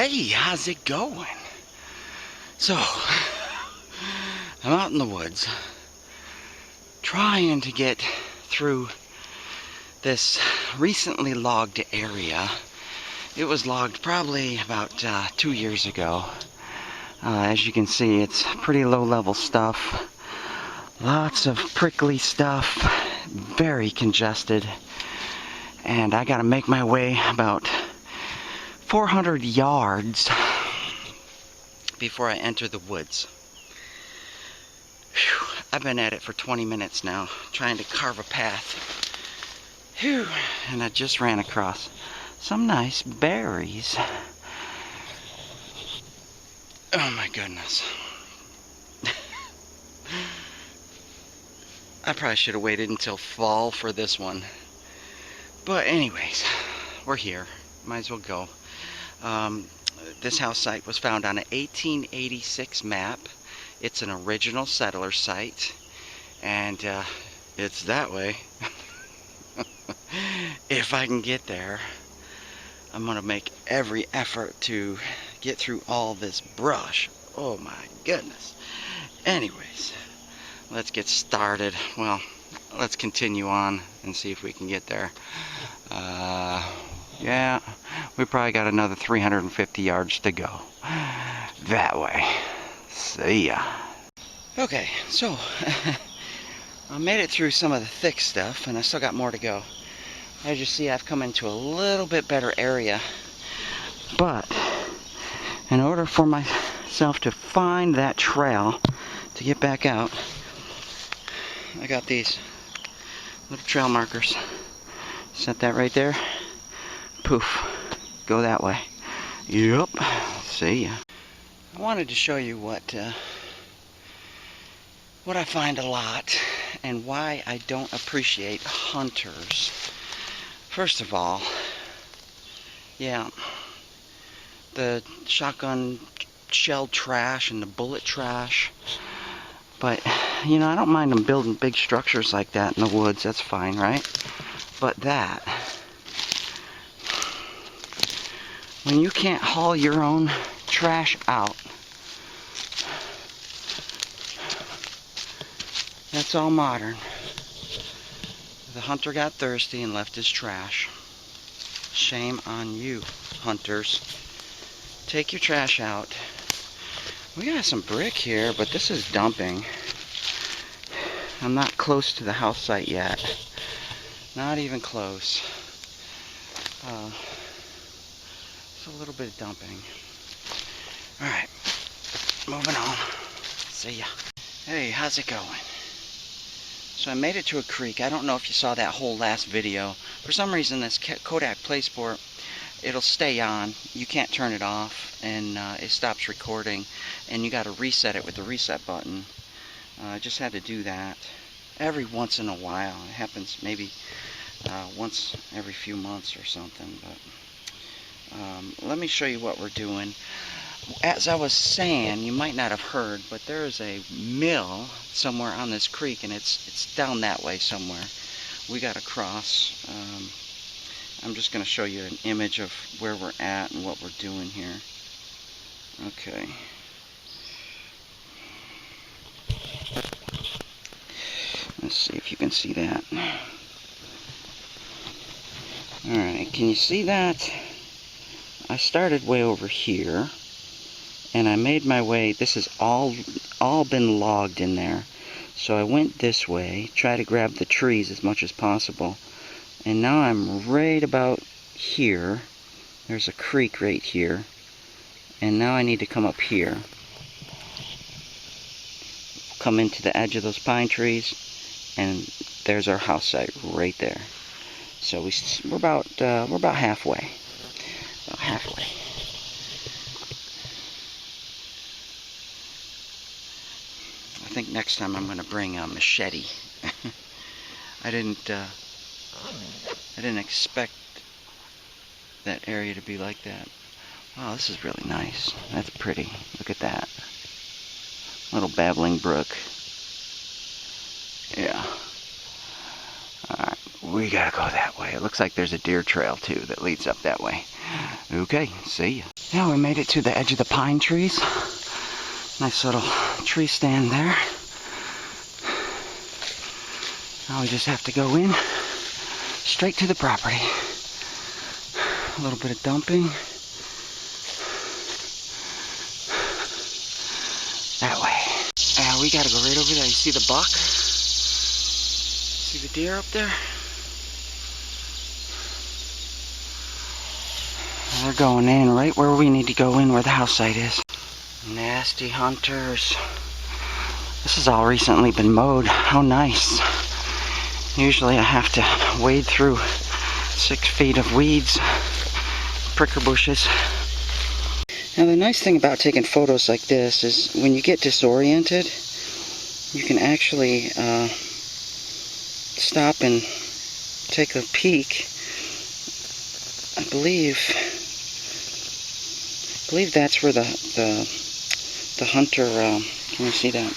Hey, how's it going? So, I'm out in the woods trying to get through this recently logged area. It was logged probably about 2 years ago. As you can see, it's pretty low-level stuff. Lots of prickly stuff, very congested. And I gotta make my way about 400 yards before I enter the woods. Whew, I've been at it for 20 minutes now, trying to carve a path. Whew, and I just ran across some nice berries. Oh my goodness. I probably should have waited until fall for this one. But anyways, we're here. Might as well go. This house site was found on an 1886 map. It's an original settler site. And it's that way. If I can get there, I'm going to make every effort to get through all this brush. Oh my goodness. Anyways, let's get started. Well, let's continue on and see if we can get there. Yeah, we probably got another 350 yards to go. That way. See ya. Okay, so I made it through some of the thick stuff, and I still got more to go. As you see, I've come into a little bit better area. But in order for myself to find that trail to get back out, I got these little trail markers. Set that right there. Poof. Go that way. Yup. See ya. I wanted to show you what I find a lot and why I don't appreciate hunters. First of all, yeah, the shotgun shell trash and the bullet trash. But, you know, I don't mind them building big structures like that in the woods. That's fine, right? But that, when you can't haul your own trash out, that's all modern. The hunter got thirsty and left his trash. Shame on you, hunters. Take your trash out. We got some brick here, but this is dumping. I'm not close to the house site yet. Not even close. It's a little bit of dumping. Alright, moving on. See ya. Hey, how's it going? So I made it to a creek. I don't know if you saw that whole last video. For some reason, this Kodak PlaySport, it'll stay on. You can't turn it off, and it stops recording. And you got to reset it with the reset button. I just had to do that every once in a while. It happens maybe once every few months or something. But let me show you what we're doing. As I was saying, you might not have heard, but there is a mill somewhere on this creek, and it's down that way somewhere. We got to cross. I'm just going to show you an image of where we're at and what we're doing here. Okay. Let's see if you can see that. Alright, can you see that? I started way over here, and I made my way. This has all been logged in there. So I went this way, try to grab the trees as much as possible. And now I'm right about here. There's a creek right here. And now I need to come up here. Come into the edge of those pine trees, and there's our house site right there. So we're about halfway. About halfway. I think next time I'm going to bring a machete. I didn't expect that area to be like that. Wow, this is really nice. That's pretty. Look at that. Little babbling brook. Yeah. Alright, we gotta go that way. It looks like there's a deer trail too that leads up that way. Okay, see ya. Yeah, we made it to the edge of the pine trees. Nice little tree stand there. Now we just have to go in straight to the property. A little bit of dumping. That way. We gotta go right over there. You see the buck? See the deer up there? They're going in right where we need to go in, where the house site is. Nasty hunters. This has all recently been mowed. How nice. Usually I have to wade through 6 feet of weeds, pricker bushes. Now the nice thing about taking photos like this is when you get disoriented, you can actually stop and take a peek. I believe that's where the hunter, can you see that?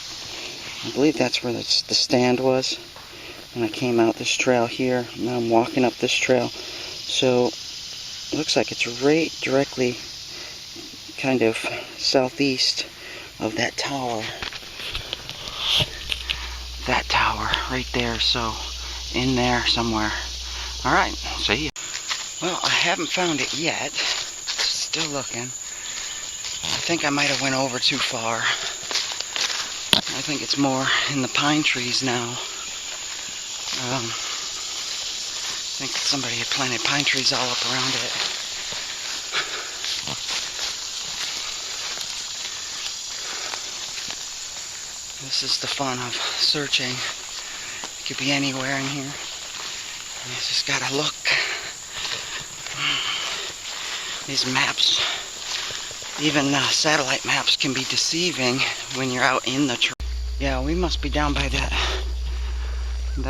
I believe that's where the stand was when I came out this trail here. Now I'm walking up this trail. So it looks like it's right directly kind of southeast of that tower. That tower right there, so in there somewhere. Alright, see ya. Well, I haven't found it yet. Still looking. I think I might have went over too far. I think it's more in the pine trees now. I think somebody had planted pine trees all up around it. This is the fun of searching. It could be anywhere in here. You just gotta look. These maps, even satellite maps, can be deceiving when you're out in the tree. Yeah, we must be down by that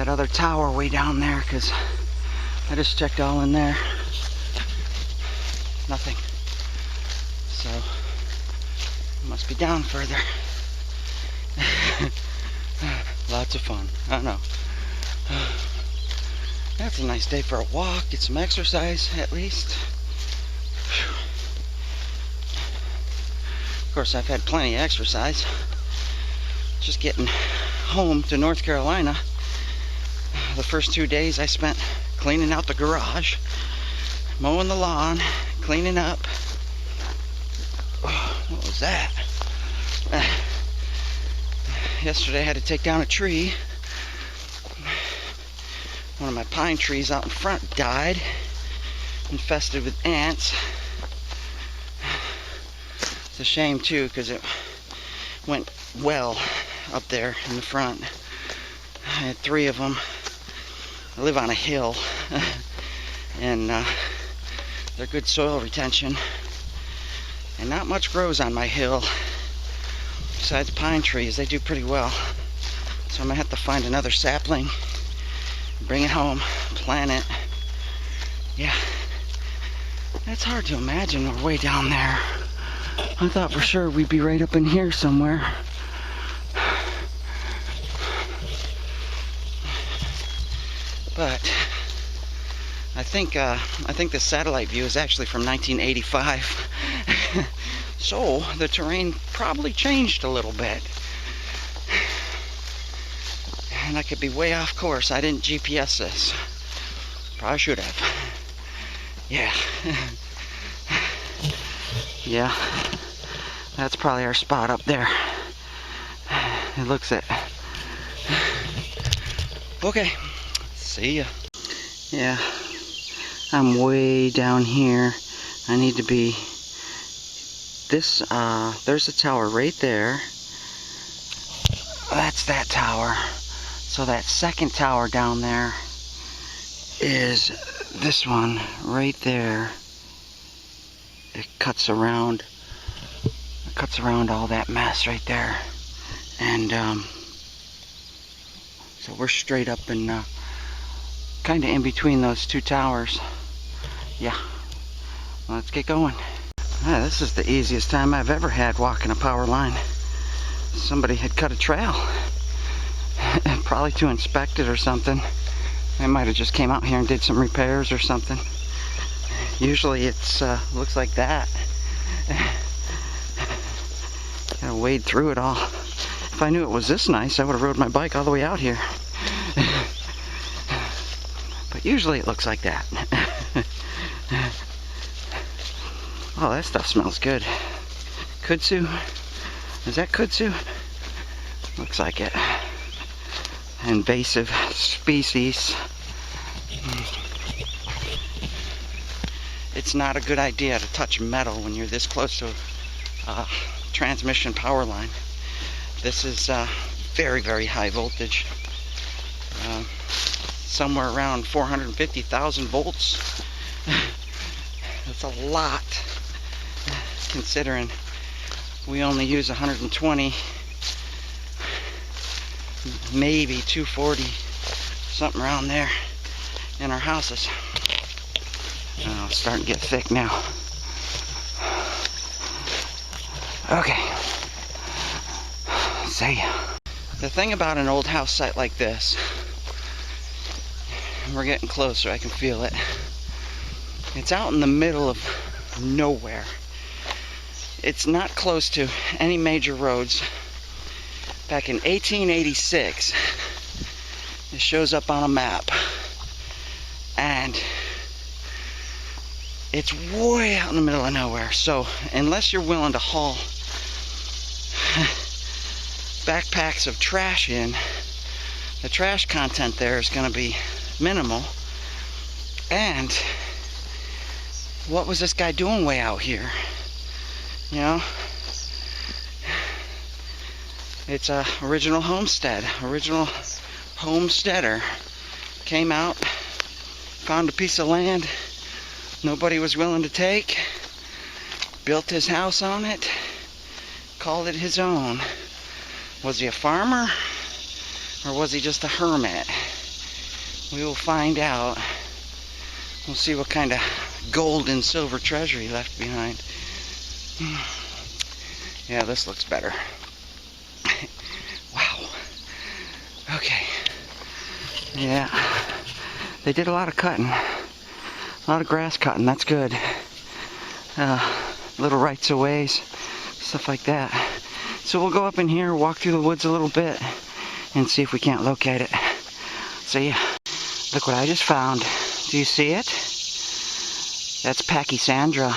other tower way down there, because I just checked all in there. Nothing. So, must be down further. Lots of fun. I know. That's a nice day for a walk. Get some exercise, at least. Of course, I've had plenty of exercise. Just getting home to North Carolina. The first 2 days I spent cleaning out the garage, mowing the lawn, cleaning up. What was that? Yesterday I had to take down a tree. One of my pine trees out in front died, infested with ants. It's a shame too, because it went well up there in the front. I had 3 of them. I live on a hill, and they're good soil retention, and not much grows on my hill besides pine trees. They do pretty well, so I'm gonna have to find another sapling, bring it home, plant it. Yeah, that's hard to imagine. We're way down there. I thought for sure we'd be right up in here somewhere. But I think the satellite view is actually from 1985. So the terrain probably changed a little bit. And I could be way off course. I didn't GPS this. Probably should have. Yeah. Yeah. That's probably our spot up there. It looks it. Okay. See ya. Yeah. I'm way down here. I need to be this, there's a tower right there. That's that tower. So that second tower down there is this one right there. It cuts around all that mess right there. And so we're straight up and kind of in between those 2 towers. Yeah. Let's get going. This is the easiest time I've ever had walking a power line. Somebody had cut a trail. Probably to inspect it or something. I might have just came out here and did some repairs or something. Usually it's looks like that. Gotta wade through it all. If I knew it was this nice, I would have rode my bike all the way out here. But usually it looks like that. Oh, that stuff smells good. Kudzu? Is that kudzu? Looks like it. Invasive species. It's not a good idea to touch metal when you're this close to a transmission power line. This is very, very high voltage. Somewhere around 450,000 volts. That's a lot, considering we only use 120, maybe 240, something around there in our houses. Oh, it's starting to get thick now. Okay. See ya. The thing about an old house site like this, we're getting closer, I can feel it. It's out in the middle of nowhere. It's not close to any major roads. Back in 1886, it shows up on a map. And it's way out in the middle of nowhere. So unless you're willing to haul backpacks of trash in, the trash content there is going to be minimal. And what was this guy doing way out here? You know, it's a original homestead, original homesteader. Came out, found a piece of land nobody was willing to take, built his house on it, called it his own. Was he a farmer, or was he just a hermit? We will find out. We'll see what kind of gold and silver treasure he left behind. Yeah, this looks better. Wow. Okay. Yeah. They did a lot of cutting. A lot of grass cutting. That's good. Little rights of ways. Stuff like that. So we'll go up in here, walk through the woods a little bit, and see if we can't locate it. See ya. Look what I just found. Do you see it? That's Pachysandra.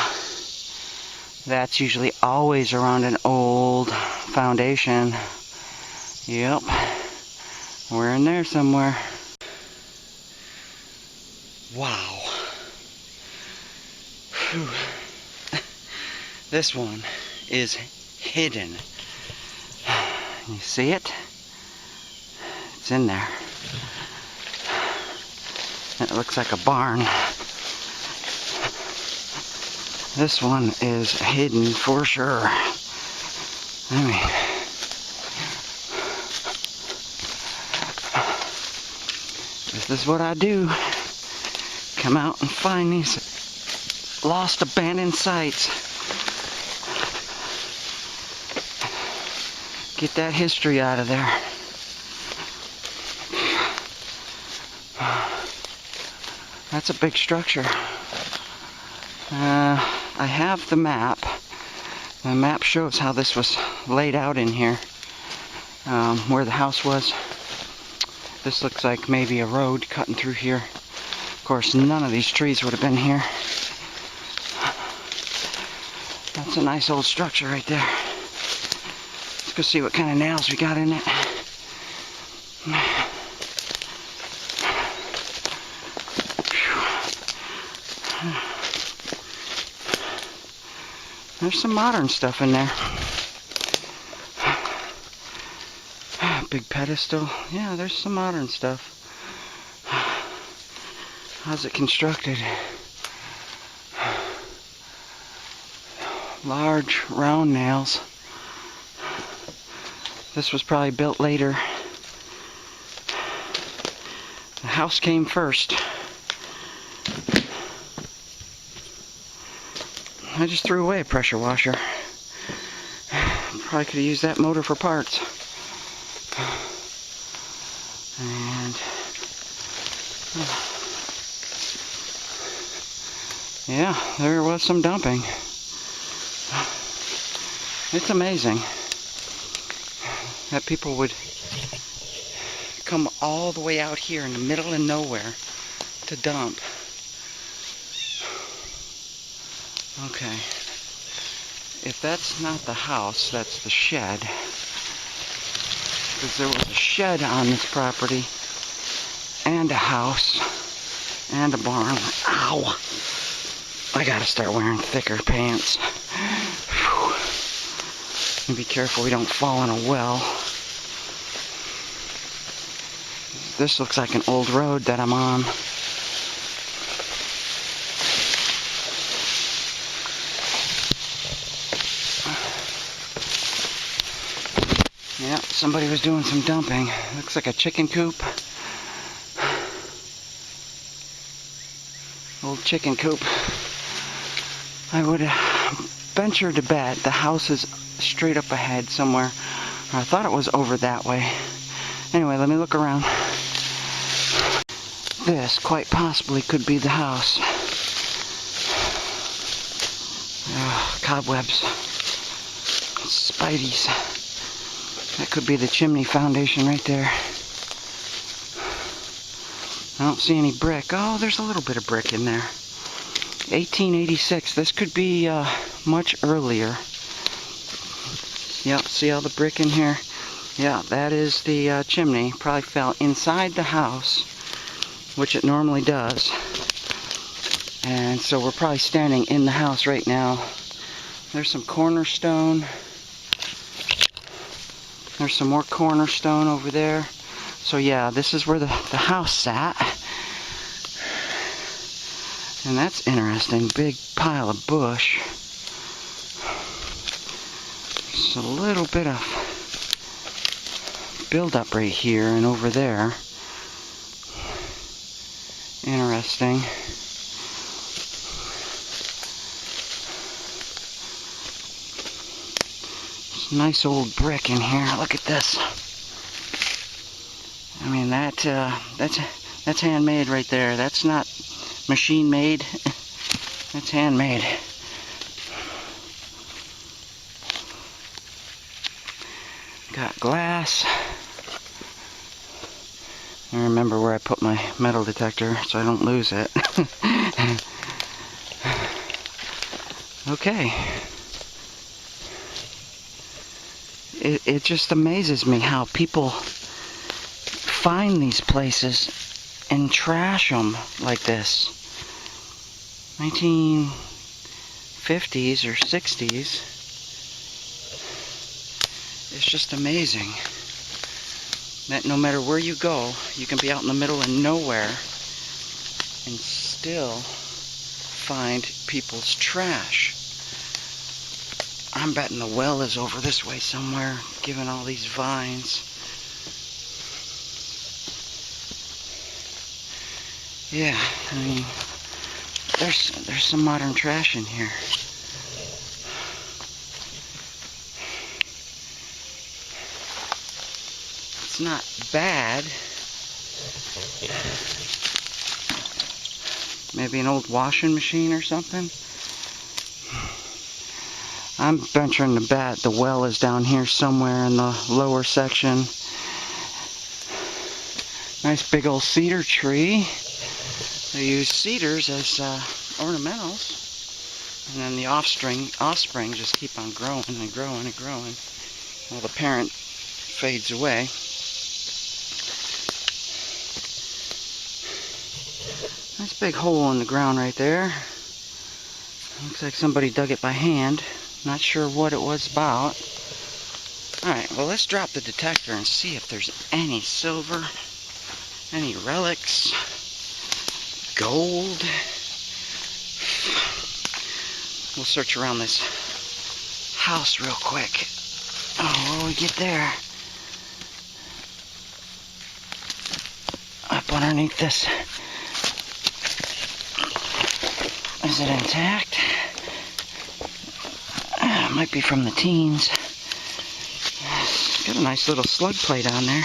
That's usually always around an old foundation. Yep. We're in there somewhere. Wow. Whew. This one is hidden. You see it? It's in there. It looks like a barn. This one is hidden for sure. I mean, this is what I do. Come out and find these lost, abandoned sites. Get that history out of there. That's a big structure. I have the map. The map shows how this was laid out in here, where the house was. This looks like maybe a road cutting through here. Of course, none of these trees would have been here. That's a nice old structure right there. Let's go see what kind of nails we got in it. There's some modern stuff in there. Big pedestal. Yeah, there's some modern stuff. How's it constructed? Large round nails. This was probably built later. The house came first. I just threw away a pressure washer. Probably could have used that motor for parts. And Yeah, there was some dumping. It's amazing that people would come all the way out here in the middle of nowhere to dump. Okay. If that's not the house, that's the shed. Because there was a shed on this property, and a house, and a barn. Ow! I gotta start wearing thicker pants. Whew. And be careful we don't fall in a well. This looks like an old road that I'm on. Yeah, somebody was doing some dumping. Looks like a chicken coop. Old chicken coop. I would venture to bet the house is straight up ahead somewhere. I thought it was over that way. Anyway, let me look around. This quite possibly could be the house. Cobwebs. Spideys. That could be the chimney foundation right there. I don't see any brick. Oh, there's a little bit of brick in there. 1886. This could be much earlier. Yep, see all the brick in here? Yeah, that is the chimney. Probably fell inside the house, which it normally does. And so we're probably standing in the house right now. There's some cornerstone. There's some more cornerstone over there. So yeah, this is where the house sat. And that's interesting. Big pile of bush. There's a little bit of buildup right here and over there. Interesting. Nice old brick in here. Look at this. I mean, that's handmade right there. That's not machine made. That's handmade. Got glass. I remember where I put my metal detector so I don't lose it. Okay. It just amazes me how people find these places and trash them like this. 1950s or 60s. It's just amazing that no matter where you go, you can be out in the middle of nowhere and still find people's trash. I'm betting the well is over this way somewhere, given all these vines. Yeah, I mean, there's some modern trash in here. It's not bad. Maybe an old washing machine or something. I'm venturing to bet the well is down here somewhere in the lower section. Nice big old cedar tree. They use cedars as ornamentals. And then the offspring just keep on growing and growing and growing while the parent fades away. Nice big hole in the ground right there. Looks like somebody dug it by hand. Not sure what it was about. Alright, well, let's drop the detector and see if there's any silver, any relics, gold. We'll search around this house real quick. Oh, when we get there, up underneath this, is it intact? Might be from the teens. Got a nice little slug plate on there.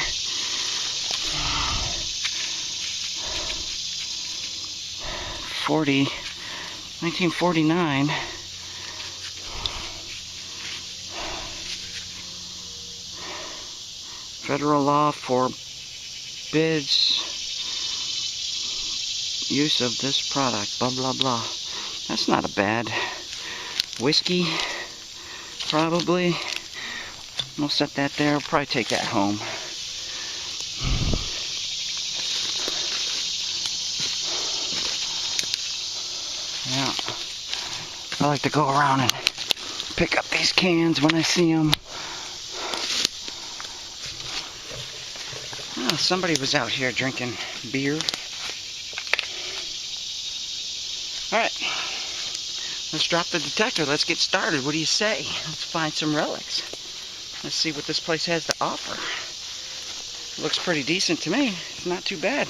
1949. Federal law forbids use of this product, blah blah blah. That's not a bad whiskey, probably. We'll set that there. We'll probably take that home. Yeah, I like to go around and pick up these cans when I see them. Oh, somebody was out here drinking beer. Alright, let's drop the detector. Let's get started. What do you say? Let's find some relics. Let's see what this place has to offer. Looks pretty decent to me. It's not too bad.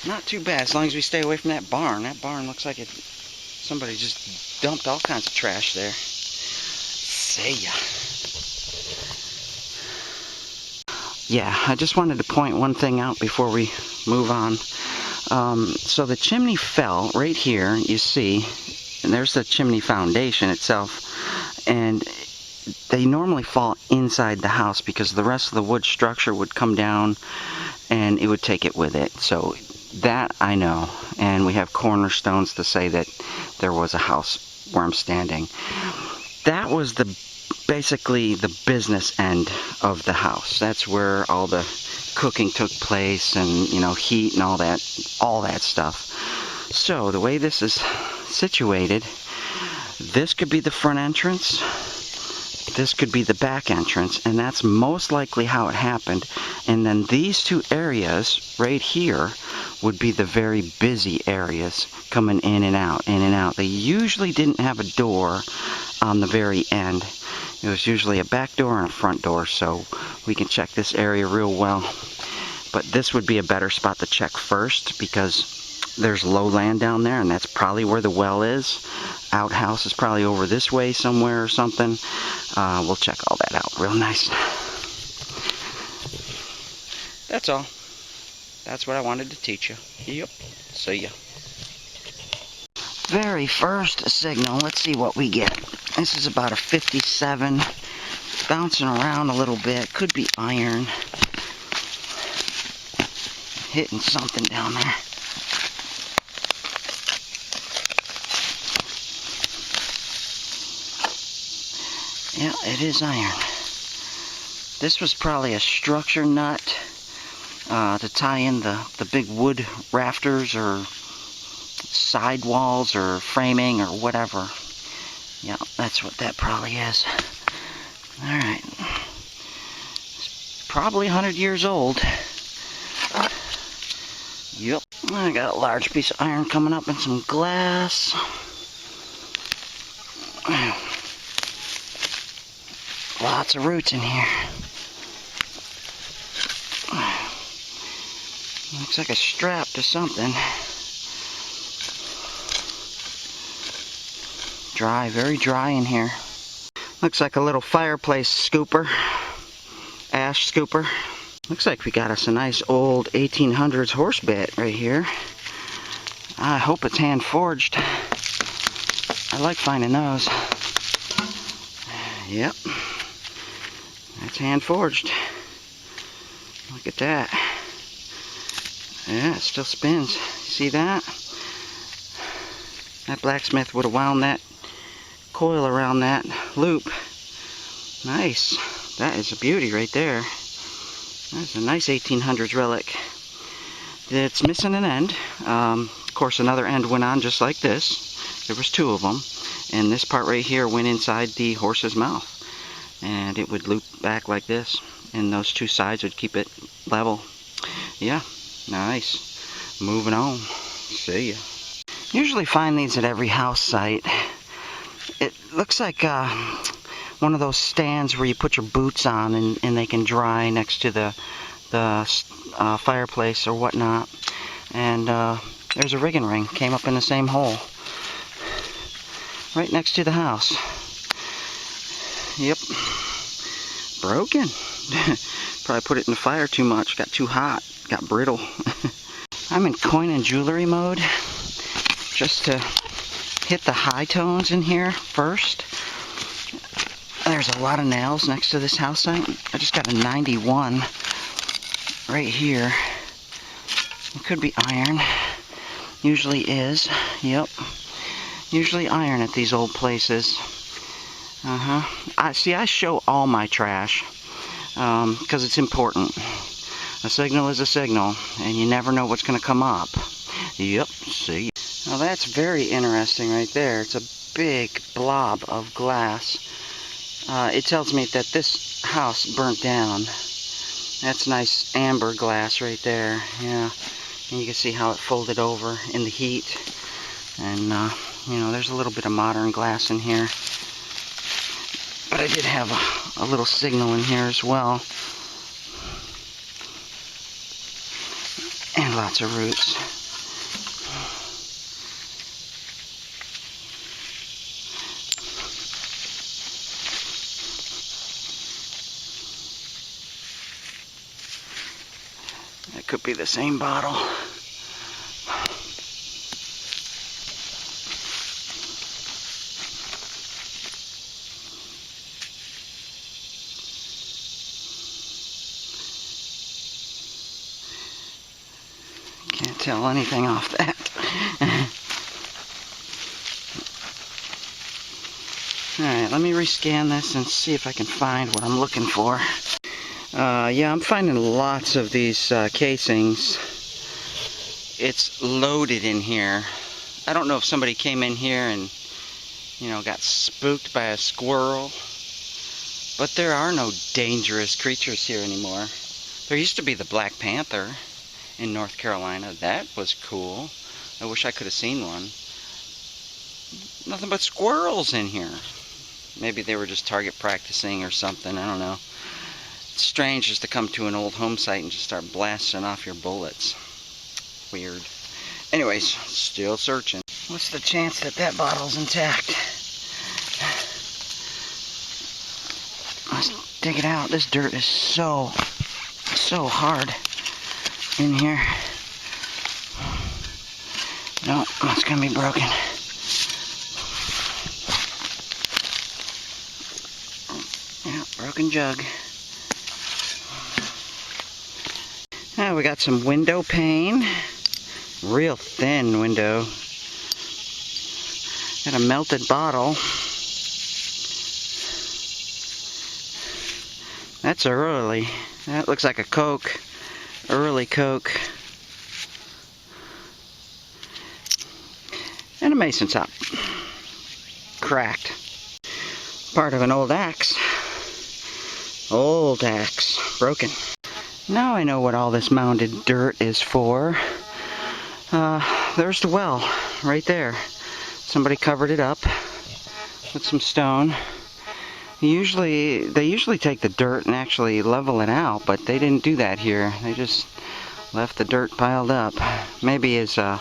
Not too bad, as long as we stay away from that barn. That barn looks like somebody just dumped all kinds of trash there. See ya. Yeah, I just wanted to point one thing out before we move on. So the chimney fell right here, you see, and there's the chimney foundation itself, and they normally fall inside the house because the rest of the wood structure would come down and it would take it with it. So that I know, and we have cornerstones to say that there was a house where I'm standing. That was basically the business end of the house. That's where all the cooking took place, and heat and all that stuff. So the way this is situated, this could be the front entrance, this could be the back entrance, and that's most likely how it happened. And then these two areas right here would be the very busy areas coming in and out, in and out. They usually didn't have a door on the very end. It was usually a back door and a front door, so we can check this area real well. But this would be a better spot to check first because there's low land down there, and that's probably where the well is. Outhouse is probably over this way somewhere or something. We'll check all that out real nice. That's all. That's what I wanted to teach you. Yep. See ya. Very first signal. Let's see what we get. This is about a 57. Bouncing around a little bit. Could be iron. Hitting something down there. Yeah, it is iron. This was probably a structure nut to tie in the big wood rafters or side walls or framing or whatever. Yeah, that's what that probably is. Alright. It's probably 100 years old. Yep. I got a large piece of iron coming up and some glass. Lots of roots in here. Looks like a strap to something. Dry, very dry in here. Looks like a little fireplace scooper. Ash scooper. Looks like we got us a nice old 1800s horse bit right here. I hope it's hand forged. I like finding those. Yep. That's hand forged. Look at that. Yeah, it still spins. See that? That blacksmith would have wound that coil around that loop. Nice. That is a beauty right there. That's a nice 1800s relic. It's missing an end. Of course, another end went on just like this. There was two of them. And this part right here went inside the horse's mouth. And it would loop back like this. And those two sides would keep it level. Yeah, nice. Moving on. See ya. Usually find these at every house site. It looks like one of those stands where you put your boots on and they can dry next to the fireplace or whatnot. And there's a rigging ring. Came up in the same hole. Right next to the house. Yep. Broken. Probably put it in the fire too much. Got too hot. Got brittle. I'm in coin and jewelry mode, just to hit the high tones in here first. There's a lot of nails next to this house site. I just got a 91 right here. It could be iron. Usually is. Yep. Usually iron at these old places. I show all my trash because it's important. A signal is a signal, and you never know what's going to come up. Yep. See. Now that's very interesting right there. It's a big blob of glass. It tells me that this house burnt down. That's nice amber glass right there. Yeah. And you can see how it folded over in the heat. And, you know, there's a little bit of modern glass in here. But I did have a little signal in here as well. And lots of roots. That could be the same bottle. Can't tell anything off that. Alright, let me rescan this and see if I can find what I'm looking for. Yeah, I'm finding lots of these casings. It's loaded in here. I don't know if somebody came in here and, you know, got spooked by a squirrel. But there are no dangerous creatures here anymore. There used to be the Black Panther in North Carolina. That was cool. I wish I could have seen one. Nothing but squirrels in here. Maybe they were just target practicing or something. I don't know. It's strange just to come to an old home site and just start blasting off your bullets. Weird. Anyways, still searching. What's the chance that that bottle's intact? Let's dig it out. This dirt is so hard in here. No, it's gonna be broken. Yeah, broken jug. Now we got some window pane. Real thin window. Got a melted bottle. That's early. That looks like a Coke. Early Coke. And a mason top. Cracked. Part of an old axe. Old axe. Broken. Now I know what all this mounded dirt is for. There's the well, right there. Somebody covered it up with some stone. They usually take the dirt and actually level it out, but they didn't do that here. They just left the dirt piled up. Maybe as a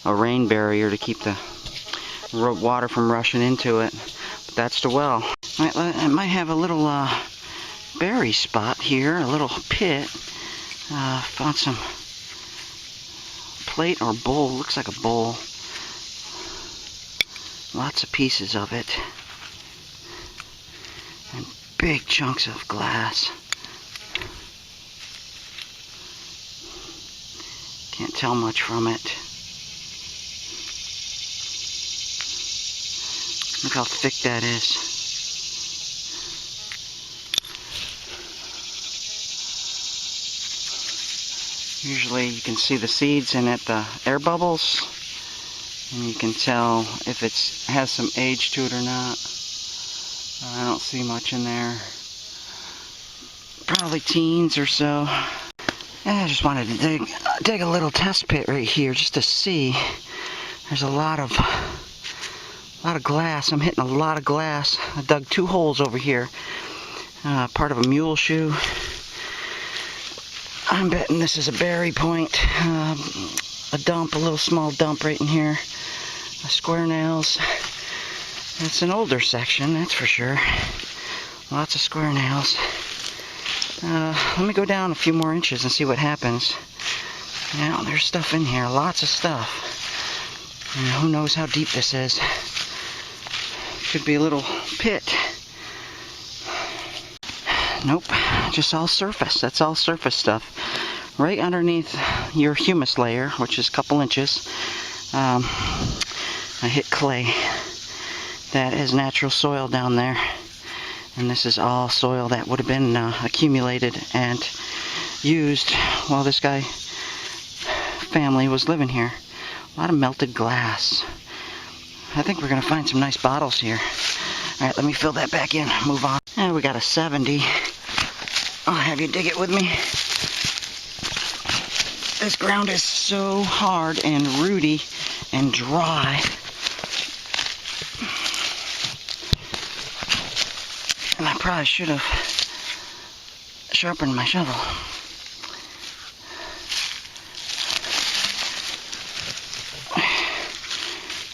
rain barrier to keep the water from rushing into it. But that's the well. It might have a little berry spot here, a little pit. Found some plate or bowl. Looks like a bowl. Lots of pieces of it. And big chunks of glass. Can't tell much from it. Look how thick that is. Usually you can see the seeds in it, the air bubbles, and you can tell if it has some age to it or not. I don't see much in there. Probably teens or so. And I just wanted to dig a little test pit right here just to see. There's a lot of glass. I'm hitting a lot of glass. I dug 2 holes over here. Part of a mule shoe. I'm betting this is a berry point. A dump, a little small dump right in here. Square nails. It's an older section, that's for sure. Lots of square nails. Let me go down a few more inches and see what happens. Now, there's stuff in here, lots of stuff. And who knows how deep this is. Could be a little pit. Nope, just all surface. That's all surface stuff. Right underneath your humus layer, which is a couple inches, I hit clay. That is natural soil down there. And this is all soil that would have been accumulated and used while this guy family was living here. A lot of melted glass. I think we're going to find some nice bottles here. Alright, let me fill that back in. Move on. And we got a 70. I'll have you dig it with me. This ground is so hard and rooty and dry. And I probably should have sharpened my shovel.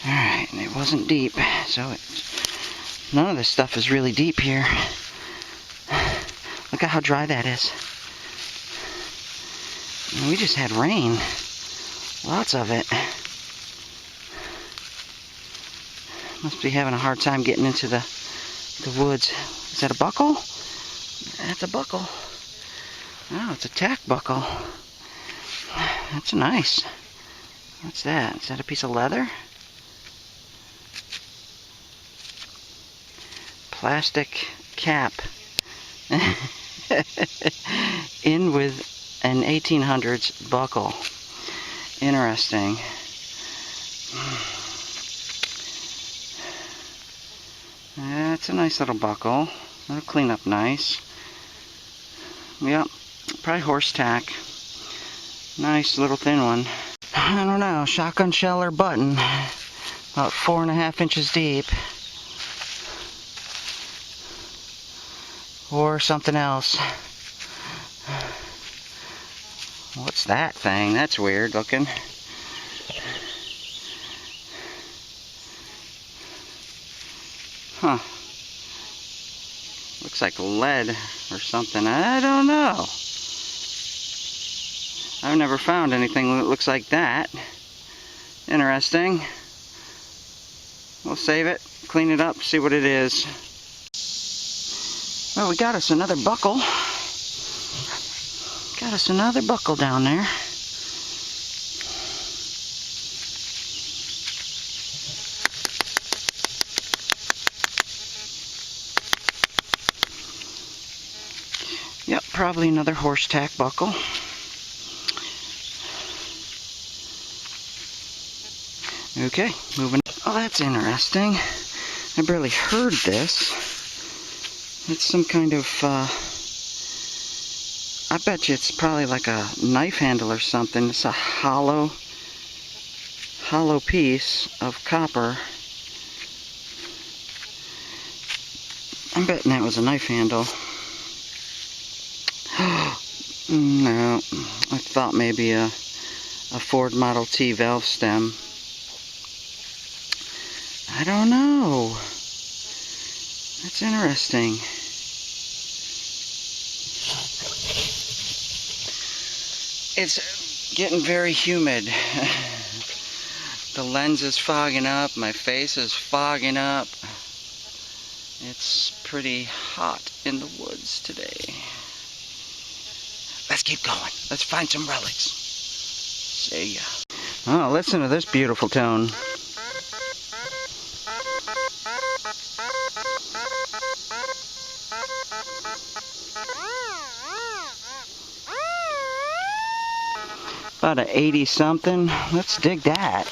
Alright, and it wasn't deep, so none of this stuff is really deep here. Look at how dry that is. And we just had rain. Lots of it. Must be having a hard time getting into the woods. Is that a buckle? That's a buckle. Oh, it's a tack buckle. That's nice. What's that? Is that a piece of leather? Plastic cap. In with an 1800s buckle. Interesting. That's a nice little buckle. That'll clean up nice. Yep, probably horse tack. Nice little thin one. I don't know, shotgun shell or button. About 4.5 inches deep. Or something else. What's that thing? That's weird looking. Huh. Looks like lead or something. I don't know. I've never found anything that looks like that. Interesting. We'll save it, clean it up, see what it is. Well, we got us another buckle. Got us another buckle down there. Yep, probably another horse tack buckle. Okay, moving. Oh, that's interesting. I barely heard this. It's some kind of, I bet you it's probably like a knife handle or something. It's a hollow piece of copper. I'm betting that was a knife handle. No, I thought maybe a Ford Model T valve stem. I don't know. That's interesting. It's getting very humid. The lens is fogging up, my face is fogging up. It's pretty hot in the woods today. Let's keep going. Let's find some relics. See ya. Oh, listen to this beautiful tone. About an 80 something. Let's dig that.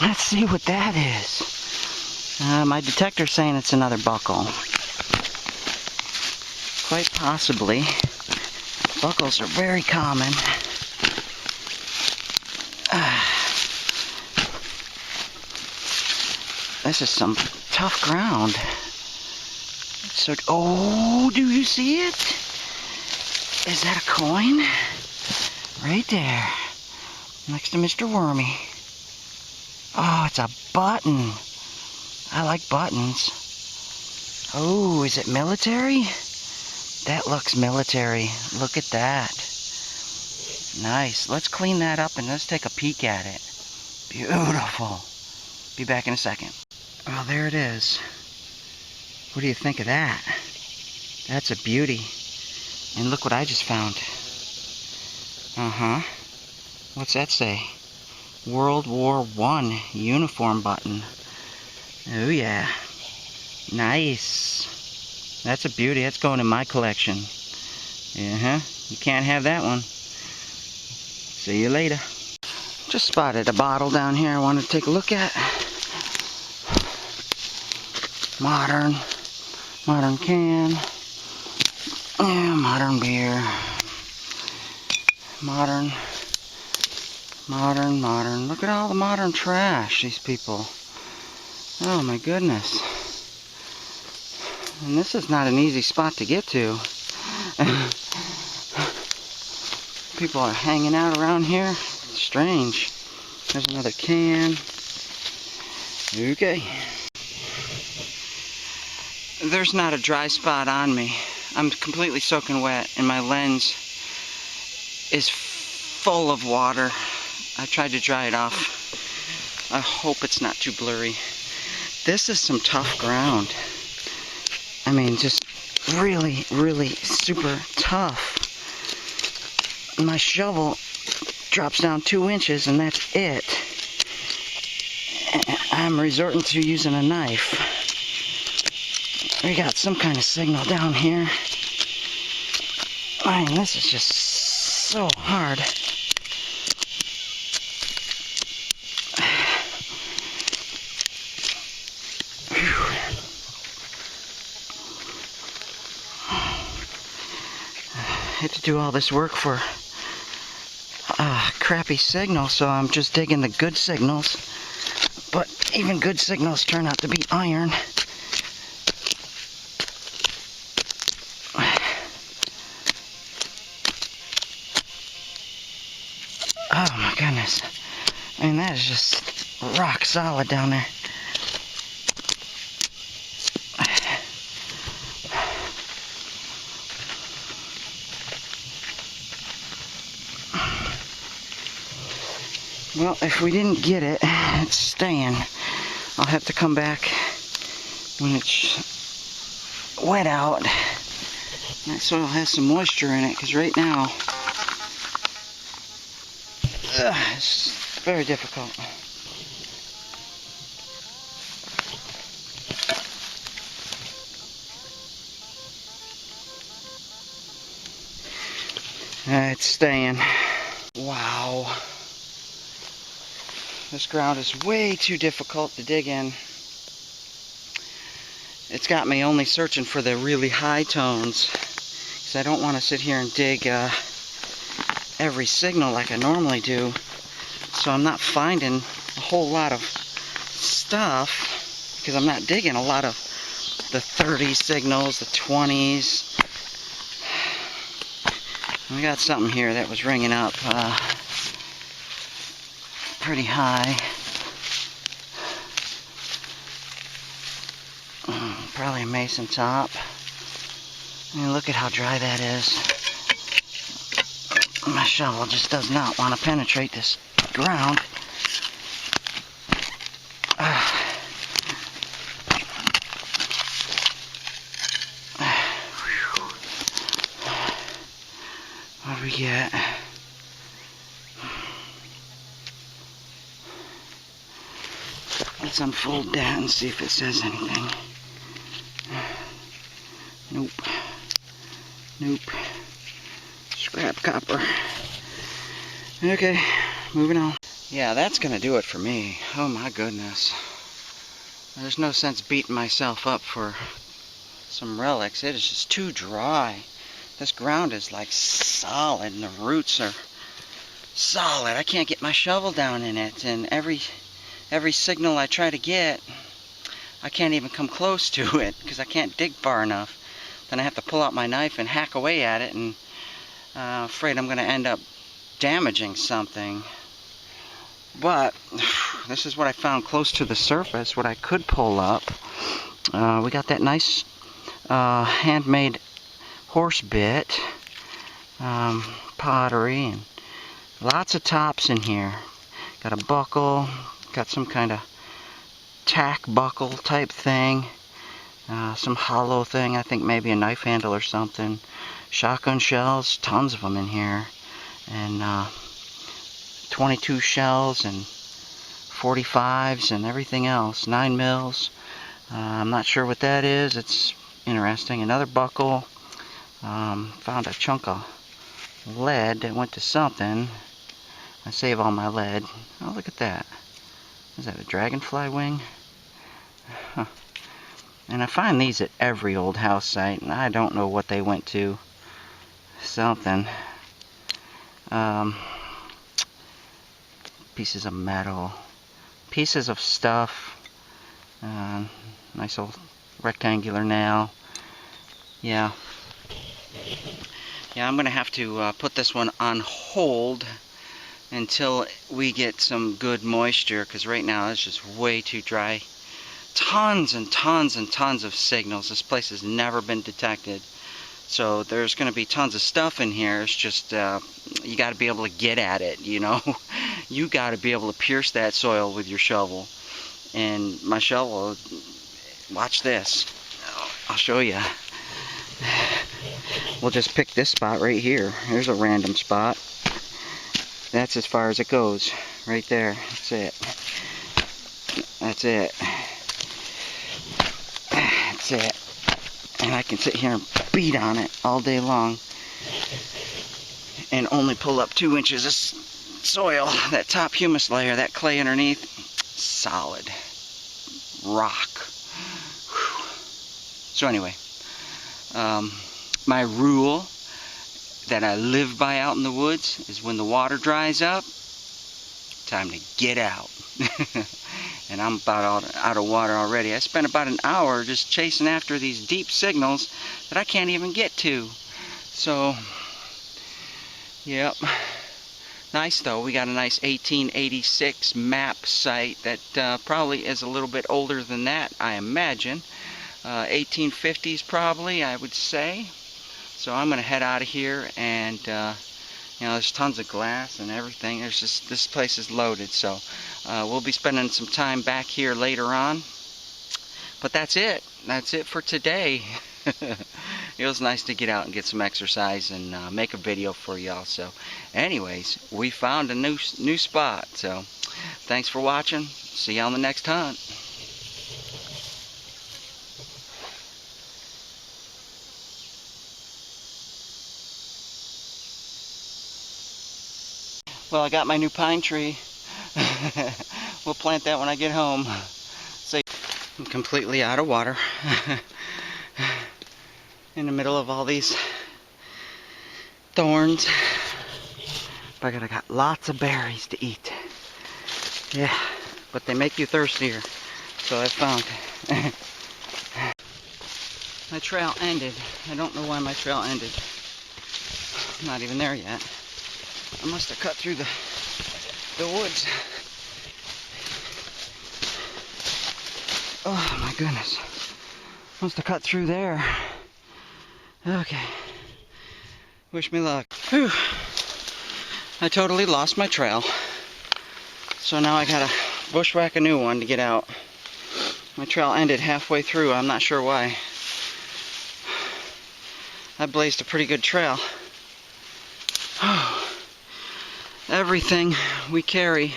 Let's see what that is. My detector's saying it's another buckle. Quite possibly. Buckles are very common. This is some tough ground. So, oh, do you see it? Is that a coin? Right there. Next to Mr. Wormy. Oh, it's a button. I like buttons. Oh, is it military? That looks military. Look at that. Nice. Let's clean that up and let's take a peek at it. Beautiful. Be back in a second. Well, there it is. What do you think of that? That's a beauty. And look what I just found. What's that say? World War I uniform button. Oh yeah. Nice. That's a beauty. That's going in my collection. You can't have that one. See you later. Just spotted a bottle down here I wanted to take a look at. Modern can. Yeah, modern beer. Modern. Look at all the modern trash, these people. Oh my goodness. And this is not an easy spot to get to. People are hanging out around here. It's strange. There's another can. Okay. There's not a dry spot on me. I'm completely soaking wet and my lens is full of water. I tried to dry it off. I hope it's not too blurry. This is some tough ground. I mean, just really, really super tough. My shovel drops down 2 inches and that's it. I'm resorting to using a knife. We got some kind of signal down here. I mean, this is just so hard. I had to do all this work for crappy signal, so I'm just digging the good signals. But even good signals turn out to be iron. Oh my goodness. I mean, that is just rock solid down there. Well, if we didn't get it, it's staying. I'll have to come back when it's wet out. That soil has some moisture in it, because right now, it's very difficult. It's staying. Wow. This ground is way too difficult to dig in. It's got me only searching for the really high tones, because I don't want to sit here and dig every signal like I normally do. So I'm not finding a whole lot of stuff, because I'm not digging a lot of the 30 signals, the 20s. We got something here that was ringing up pretty high. Probably a mason top. I mean, look at how dry that is. My shovel just does not want to penetrate this ground. What do we get? Let's unfold that and see if it says anything. Nope. Nope. Scrap copper. Okay, moving on. Yeah, that's gonna do it for me. Oh my goodness. There's no sense beating myself up for some relics. It is just too dry. This ground is like solid and the roots are solid. I can't get my shovel down in it, and every signal I try to get, I can't even come close to it because I can't dig far enough. Then I have to pull out my knife and hack away at it, and I'm afraid I'm going to end up damaging something. But this is what I found close to the surface, what I could pull up. We got that nice handmade horse bit, pottery, and Lots of tops in here. Got a buckle, got some kind of tack buckle type thing. Some hollow thing, I think maybe a knife handle or something. Shotgun shells, tons of them in here. And 22 shells and 45s and everything else. 9 mils. I'm not sure what that is. It's interesting. Another buckle. Found a chunk of lead that went to something. I save all my lead. Oh, look at that. Is that a dragonfly wing? Huh. And I find these at every old house site, and I don't know what they went to. Something. Pieces of metal. Pieces of stuff. Nice old rectangular nail. Yeah. Yeah, I'm going to have to put this one on hold until we get some good moisture, because right now it's just way too dry. Tons and tons and tons of signals. This place has never been detected. So there's going to be tons of stuff in here. It's just, you got to be able to get at it, you know. You got to be able to pierce that soil with your shovel. And my shovel, watch this. I'll show you. We'll just pick this spot right here. There's a random spot. That's as far as it goes. Right there. That's it. That's it. That's it. And I can sit here and beat on it all day long. And only pull up 2 inches of soil. That top humus layer, that clay underneath, solid. Rock. Whew. So anyway. My rule that I live by out in the woods is when the water dries up, time to get out. And I'm about out of water already. I spent about an hour just chasing after these deep signals that I can't even get to. So, yep. Nice though. We got a nice 1886 map site that probably is a little bit older than that, I imagine. 1850s probably, I would say. So I'm going to head out of here, and you know, there's tons of glass and everything. There's just, this place is loaded, so we'll be spending some time back here later on. But that's it. That's it for today. It was nice to get out and get some exercise and make a video for y'all. So anyways, we found a new spot. So thanks for watching. See you on the next hunt. Well, I got my new pine tree. We'll plant that when I get home. So I'm completely out of water. In the middle of all these thorns. But I got lots of berries to eat. Yeah, but they make you thirstier. So I found. My trail ended. I don't know why my trail ended. I'm not even there yet. I must have cut through the woods. Oh my goodness. Must have cut through there. Okay. Wish me luck. Whew. I totally lost my trail. So now I gotta bushwhack a new one to get out. My trail ended halfway through. I'm not sure why. I blazed a pretty good trail. Everything we carry.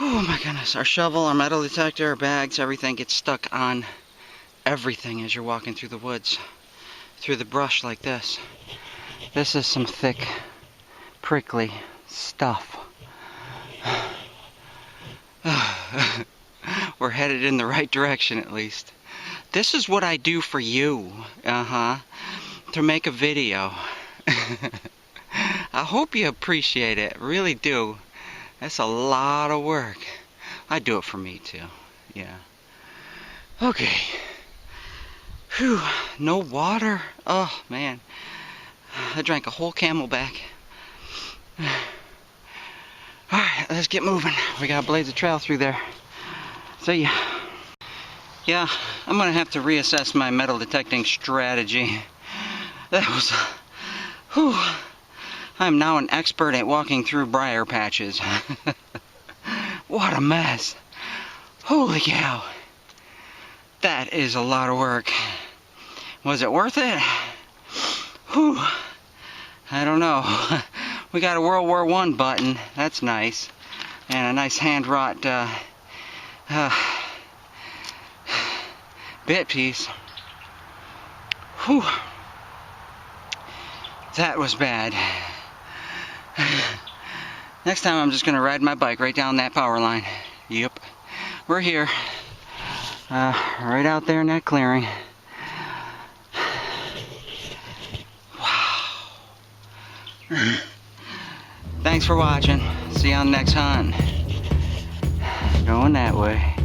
Oh my goodness. Our shovel, our metal detector, our bags, everything gets stuck on everything as you're walking through the woods. Through the brush like this. This is some thick, prickly stuff. We're headed in the right direction at least. This is what I do for you. To make a video. I hope you appreciate it. Really do. That's a lot of work. I do it for me too. Yeah. Okay. Whew. No water. Oh man. I drank a whole Camelback. Alright, let's get moving. We gotta blaze a trail through there. See ya. Yeah, I'm gonna have to reassess my metal detecting strategy. That was, whew, I'm now an expert at walking through briar patches. What a mess. Holy cow. That is a lot of work. Was it worth it? Whew. I don't know. We got a World War I button. That's nice. And a nice hand-wrought bit piece. Whew. That was bad. Next time I'm just going to ride my bike right down that power line. Yep. We're here. Right out there in that clearing. Wow. Thanks for watching. See you on the next hunt. Going that way.